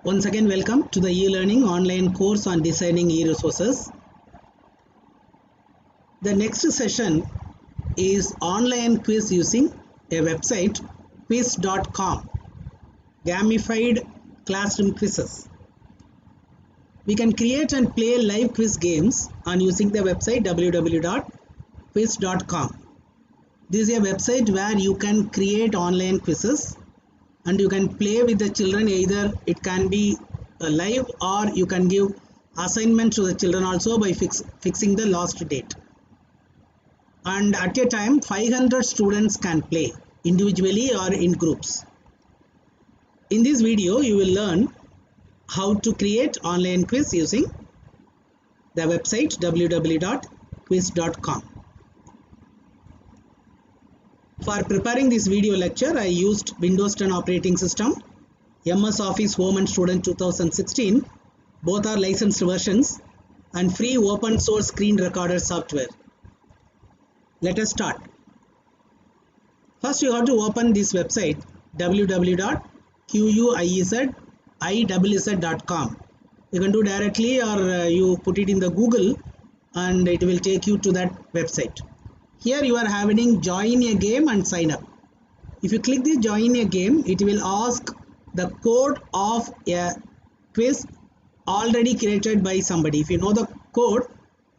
Once again, welcome to the e-learning online course on designing e-resources. The next session is online quiz using a website, quiz.com, gamified classroom quizzes. We can create and play live quiz games on using the website www.quiz.com. This is a website where you can create online quizzes and you can play with the children. Either it can be live or you can give assignment to the children also by fixing the last date. And at a time 500 students can play individually or in groups. In this video you will learn how to create online quiz using the website www.quiz.com. For preparing this video lecture, I used Windows 10 operating system, MS Office Home and Student 2016. Both are licensed versions and free open source screen recorder software. Let us start. First you have to open this website www.quiz.com. You can do directly or you put it in the Google and it will take you to that website. Here you are having join a game and sign up. If you click this join a game, it will ask the code of a quiz already created by somebody. If you know the code,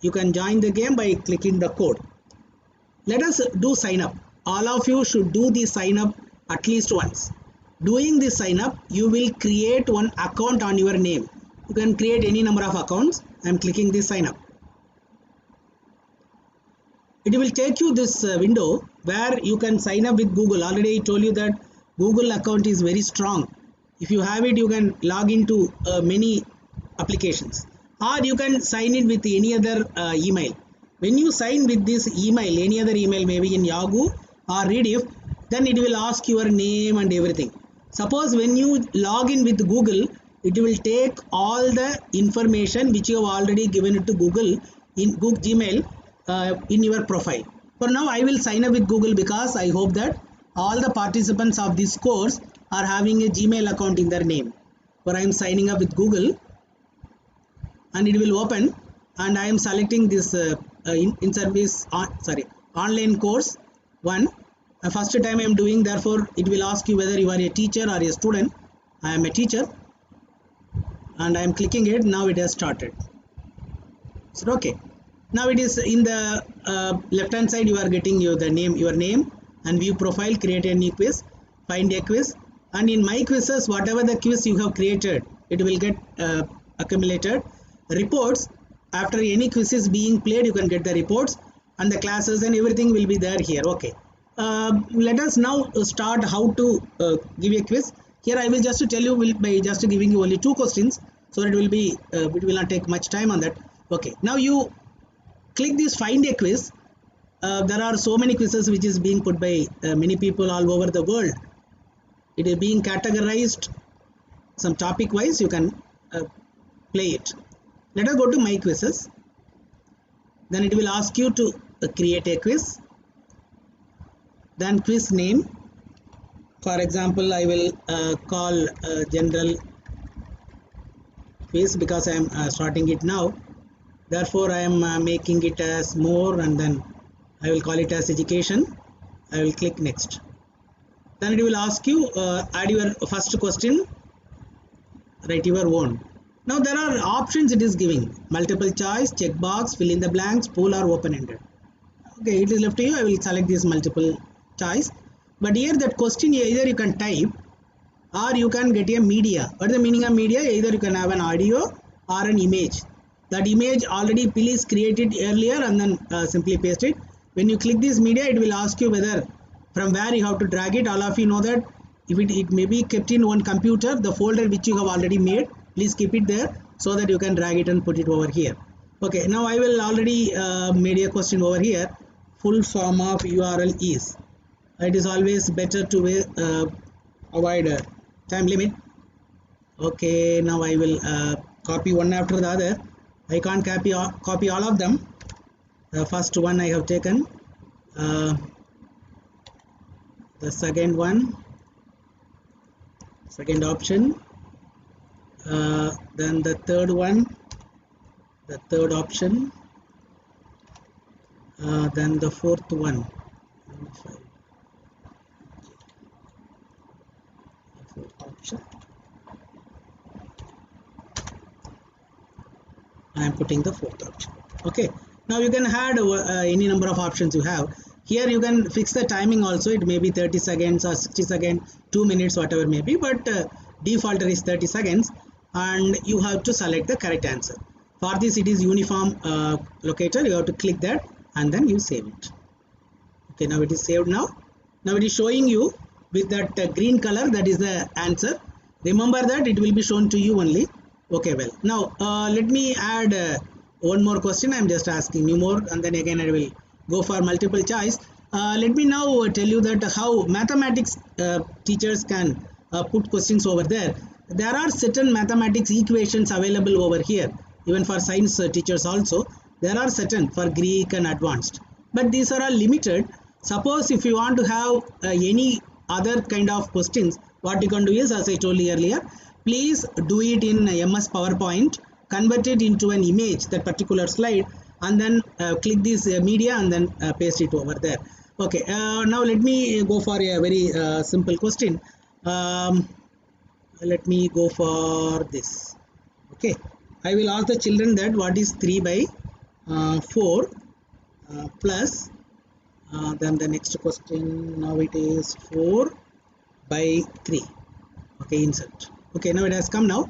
you can join the game by clicking the code. Let us do sign up. All of you should do the sign up at least once. Doing this sign up, you will create one account on your name. You can create any number of accounts. I am clicking this sign up. It will take you this window where you can sign up with Google. Already I told you that Google account is very strong. If you have it, you can log into many applications, or you can sign in with any other email. When you sign with this email, any other email, maybe in Yahoo or Rediff, then it will ask your name and everything. Suppose when you log in with Google, it will take all the information which you have already given it to Google in Google Gmail in your profile. For now I will sign up with Google because I hope that all the participants of this course are having a Gmail account in their name. For I am signing up with Google and it will open and I am selecting this online course 1. First time I am doing, therefore it will ask you whether you are a teacher or a student. I am a teacher and I am clicking it. Now it has started. So okay. Now it is in the left hand side, you are getting your name and view profile, create a new quiz, find a quiz, and in my quizzes whatever the quiz you have created, it will get accumulated. Reports, after any quiz is being played, you can get the reports and the classes and everything will be there here. Okay, let us now start how to give a quiz. Here I will just tell you by just giving you only 2 questions, so it will be it will not take much time on that. Okay, now you click this find a quiz. There are so many quizzes which is being put by many people all over the world. It is being categorized some topic wise. You can play it. Let us go to my quizzes. Then it will ask you to create a quiz. Then quiz name. For example, I will call general quiz because I am starting it now. Therefore, I am making it as more and then I will call it as education. I will click next. Then it will ask you add your first question, write your own. Now there are options it is giving: multiple choice, checkbox, fill in the blanks, pool or open-ended. Okay, it is left to you. I will select this multiple choice. But here that question either you can type or you can get a media. What is the meaning of media? Either you can have an audio or an image. That image already please created earlier and then simply paste it. When you click this media, it will ask you whether from where you have to drag it. All of you know that if it may be kept in one computer, the folder which you have already made, please keep it there so that you can drag it and put it over here. Okay, now I will already made a question over here. Full form of URL is. It is always better to avoid time limit. Okay, now I will copy one after the other. I can't copy all of them. The first one I have taken, the second one, second option, Then the third one, the third option, then the fourth one, the fourth option. I am putting the fourth option. Okay, now you can add any number of options you have. Here you can fix the timing also. It may be 30 seconds or 60 seconds, 2 minutes, whatever may be, but default is 30 seconds, and you have to select the correct answer. For this, it is uniform locator. You have to click that and then you save it. Okay, now it is saved now. Now it is showing you with that green color, that is the answer. Remember that it will be shown to you only. Okay, well, now let me add one more question. I am just asking you more, and then again I will go for multiple choice. Let me now tell you that how mathematics teachers can put questions over there. There are certain mathematics equations available over here, even for science teachers also. There are certain for Greek and advanced, but these are all limited. Suppose if you want to have any other kind of questions, what you can do is, as I told you earlier, please do it in MS PowerPoint, convert it into an image, that particular slide, and then click this media and then paste it over there. Okay, now let me go for a very simple question. Let me go for this. Okay, I will ask the children that what is 3 by 4 plus then the next question. Now it is 4 by 3. Okay, insert. Okay, now it has come now.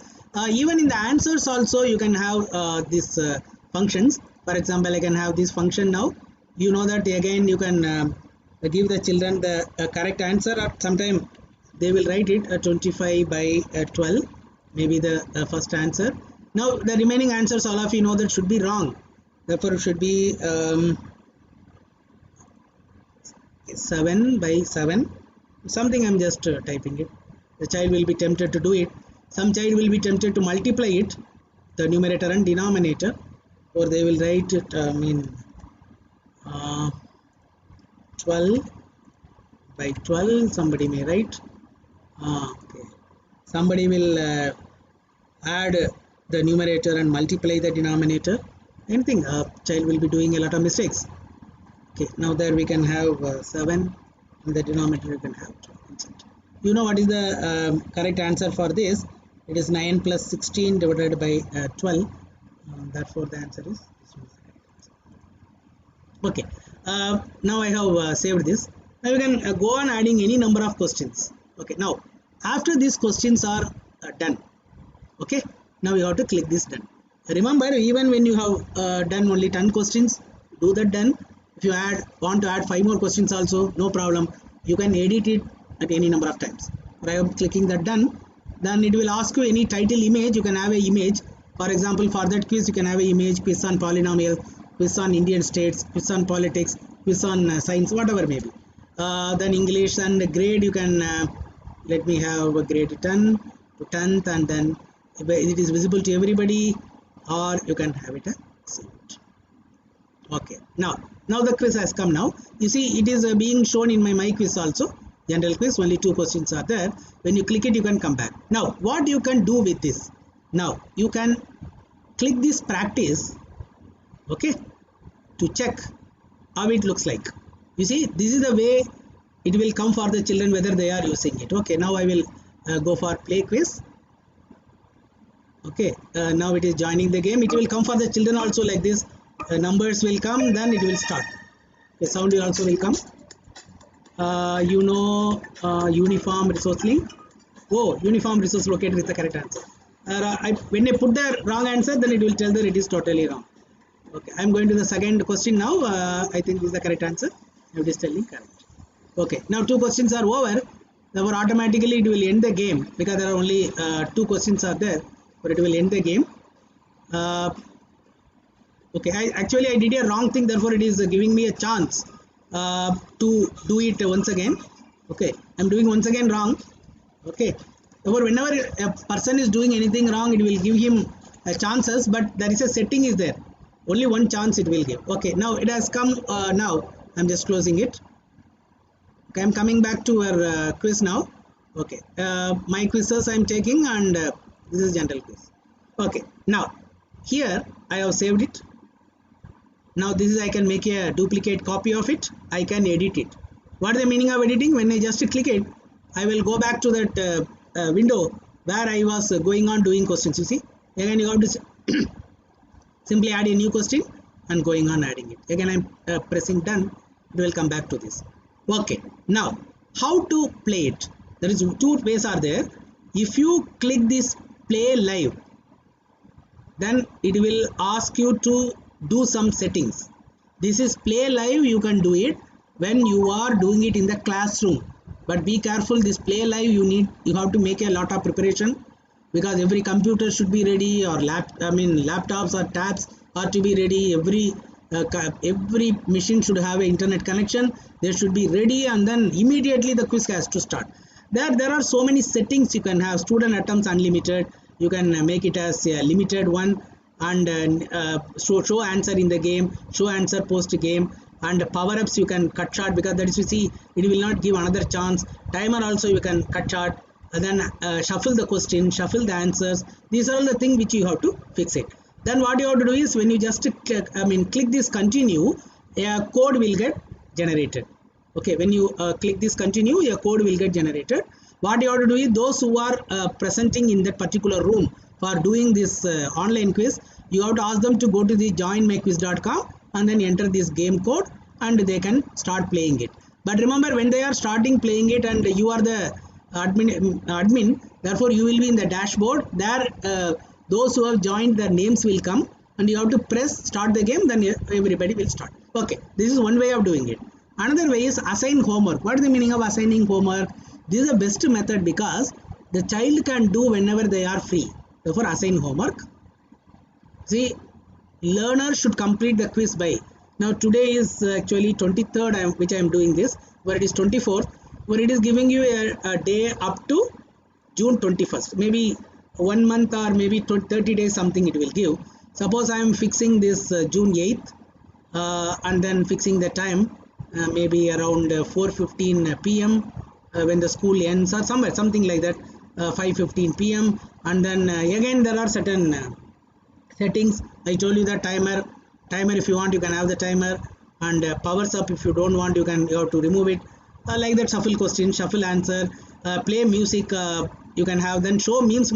Even in the answers also you can have these functions. For example, I can have this function now. You know that again you can give the children the correct answer, or sometime they will write it 25 by 12, maybe the first answer. Now the remaining answers, all of you know that should be wrong. Therefore it should be 7 by 7. Something I'm just typing it. The child will be tempted to do it. Some child will be tempted to multiply it, the numerator and denominator, or they will write it 12 by 12. Somebody may write. Okay. Somebody will add the numerator and multiply the denominator. Anything. Child will be doing a lot of mistakes. Okay. Now there we can have 7. In the denominator you can have 12. You know what is the correct answer for this? It is 9 plus 16 divided by 12. Therefore the answer is this one is the correct answer. Okay, now I have saved this. Now you can go on adding any number of questions. Okay, now after these questions are done, okay, now you have to click this done. Remember, even when you have done only 10 questions, do that done. If you want to add 5 more questions also, no problem. You can edit it at any number of times. By clicking that done, then it will ask you any title image. You can have an image. For example, for that quiz you can have an image, quiz on polynomial, quiz on Indian states, quiz on politics, quiz on science, whatever may be. Then English and grade, you can let me have a grade 10 to 10th, and then it is visible to everybody, or you can have it saved. Okay, now the quiz has come. Now you see it is being shown in my quiz also. General quiz, only 2 questions are there. When you click it, you can come back. Now what you can do with this, now you can click this practice, okay, to check how it looks like. You see, this is the way it will come for the children, whether they are using it. Okay, now I will go for play quiz. Okay, now it is joining the game. It will come for the children also like this. Numbers will come, then it will start. The sound will also will come. Uniform resource link. Oh, uniform resource locator is the correct answer. When I put the wrong answer, then it will tell that it is totally wrong. Okay, I am going to the second question now. I think this is the correct answer. It is telling correct. Okay, now 2 questions are over. Therefore, automatically it will end the game, because there are only 2 questions are there, but it will end the game. Okay, I did a wrong thing, therefore it is giving me a chance to do it once again. Okay, I am doing once again wrong. Okay, therefore whenever a person is doing anything wrong, it will give him chances, but there is a setting is there. Only one chance it will give. Okay, now it has come. Now I am just closing it. Okay, I am coming back to our quiz now. Okay, my quizzes I am taking, and This is general quiz. Okay, now here I have saved it. Now this is, I can make a duplicate copy of it. I can edit it. What is the meaning of editing? When I just click it, I will go back to that window where I was going on doing questions. You see, again you have to simply add a new question and going on adding it. Again I am pressing done. It will come back to this. Okay, now how to play it? There is two ways are there. If you click this play live, then it will ask you to do some settings. This is play live. You can do it when you are doing it in the classroom, but be careful. This play live, you have to make a lot of preparation, because every computer should be ready, or laptops or tabs are to be ready. Every machine should have an internet connection. They should be ready, and then immediately the quiz has to start. There are so many settings you can have. Student attempts unlimited, you can make it as a limited one, and show answer in the game, show answer post game, and power-ups you can cut short, because that is, you see, it will not give another chance. Timer also you can cut short, and then shuffle the question, shuffle the answers. These are all the things which you have to fix it. Then what you have to do is, when you just click this continue, a code will get generated. Okay, when you click this continue, a code will get generated. What you have to do is, those who are presenting in that particular room for doing this online quiz, you have to ask them to go to the joinmyquiz.com and then enter this game code, and they can start playing it. But remember, when they are starting playing it and you are the admin, therefore you will be in the dashboard there. Those who have joined, their names will come, and you have to press start the game, then everybody will start. Okay, this is one way of doing it. Another way is assign homework. What is the meaning of assigning homework? This is the best method, because the child can do whenever they are free. Therefore assign homework. See, learners should complete the quiz by, now today is actually 23rd which I am doing this, where it is 24th, where it is giving you a day up to June 21st. Maybe 1 month or maybe 30 days something it will give. Suppose I am fixing this June 8th, and then fixing the time maybe around 4:15 p.m. When the school ends, or something like that, 5:15 p.m. and then again there are certain settings. I told you the timer. If you want, you can have the timer, and powers up. If you don't want, you have to remove it. Like that, shuffle question, shuffle answer, play music. You can have. Then show means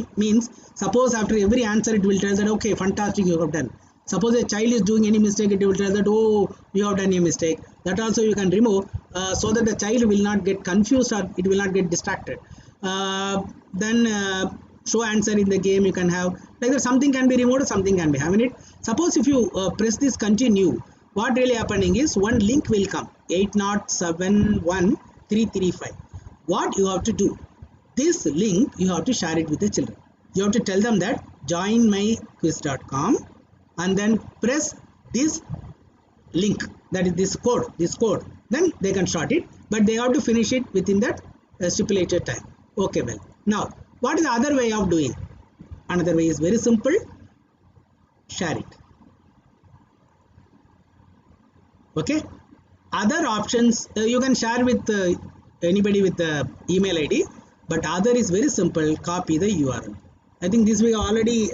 suppose after every answer it will tell that, okay, fantastic, you have done. Suppose a child is doing any mistake, it will tell that, oh, you have done a mistake. That also you can remove, so that the child will not get confused, or it will not get distracted. Then show answer in the game you can have. Like that, something can be removed, something can be having it. Suppose if you press this continue, what really happening is, one link will come, 8071335. What you have to do, this link you have to share it with the children. You have to tell them that joinmyquiz.com, and then press this link, that is this code, then they can start it, but they have to finish it within that stipulated time. Okay, well, now what is the other way of doing? Another way is very simple. Share it. Okay, other options, you can share with anybody with the email ID, but other is very simple. Copy the URL. I think this we already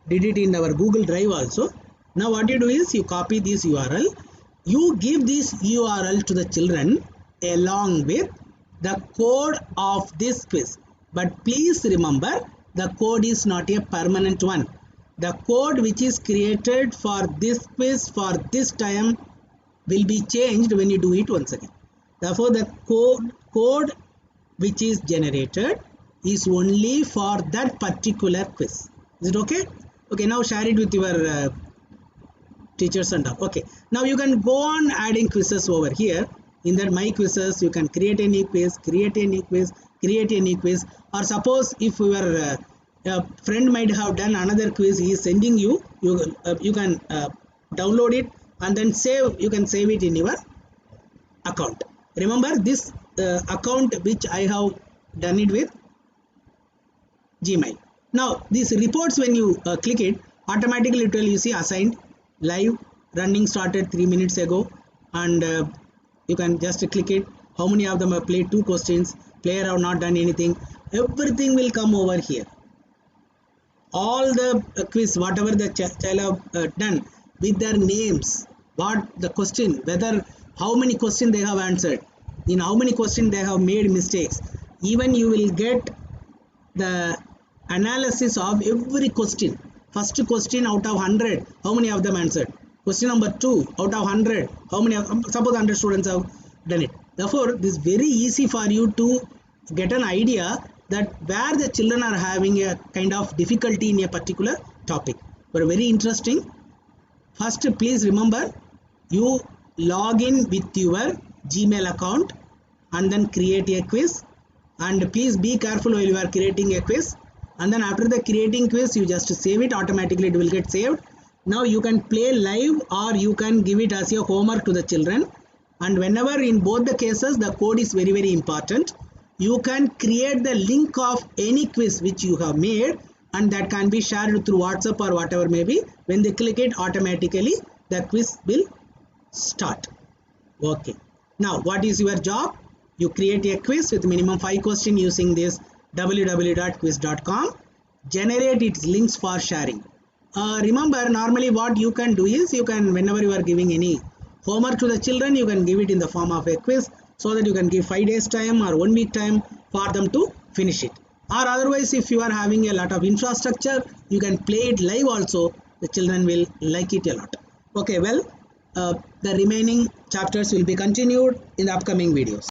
did it in our Google Drive also. Now what you do is, you copy this URL, you give this URL to the children along with the code of this quiz. But please remember, the code is not a permanent one. The code which is created for this quiz for this time will be changed when you do it once again. Therefore, the code which is generated is only for that particular quiz. Is it okay? Okay, now share it with your teachers and all. Okay, now you can go on adding quizzes over here. In that my quizzes, you can create any quiz, or suppose if your friend might have done another quiz, he is sending you, you can download it and then you can save it in your account. Remember this account which I have done it with Gmail. Now these reports, when you click it, automatically it will, you see, assigned, live, running, started 3 minutes ago, and you can just click it. How many of them have played 2 questions, player have not done anything, everything will come over here. all the quiz whatever the child have done with their names, what the question, whether how many questions they have answered, in how many questions they have made mistakes. Even you will get the analysis of every question. First question out of 100, how many of them answered? Question number 2 out of 100, how many of, suppose 100 students have done it. Therefore this is very easy for you to get an idea that where the children are having a kind of difficulty in a particular topic. But very interesting. First, please remember, you log in with your Gmail account and then create a quiz. And please be careful while you are creating a quiz. And then after the creating quiz, you just save it, automatically it will get saved. Now you can play live or you can give it as a homework to the children. And whenever, in both the cases, the code is very, very important. You can create the link of any quiz which you have made, and that can be shared through WhatsApp or whatever may be. When they click it, automatically the quiz will start. Okay. Now what is your job? You create a quiz with minimum 5 questions using this www.quiz.com. Generate its links for sharing. Remember, normally what you can do is, you can, whenever you are giving any homework to the children, you can give it in the form of a quiz, so that you can give 5 days time or 1 week time for them to finish it. Or otherwise, if you are having a lot of infrastructure, you can play it live also. The children will like it a lot. Okay, well, the remaining chapters will be continued in the upcoming videos.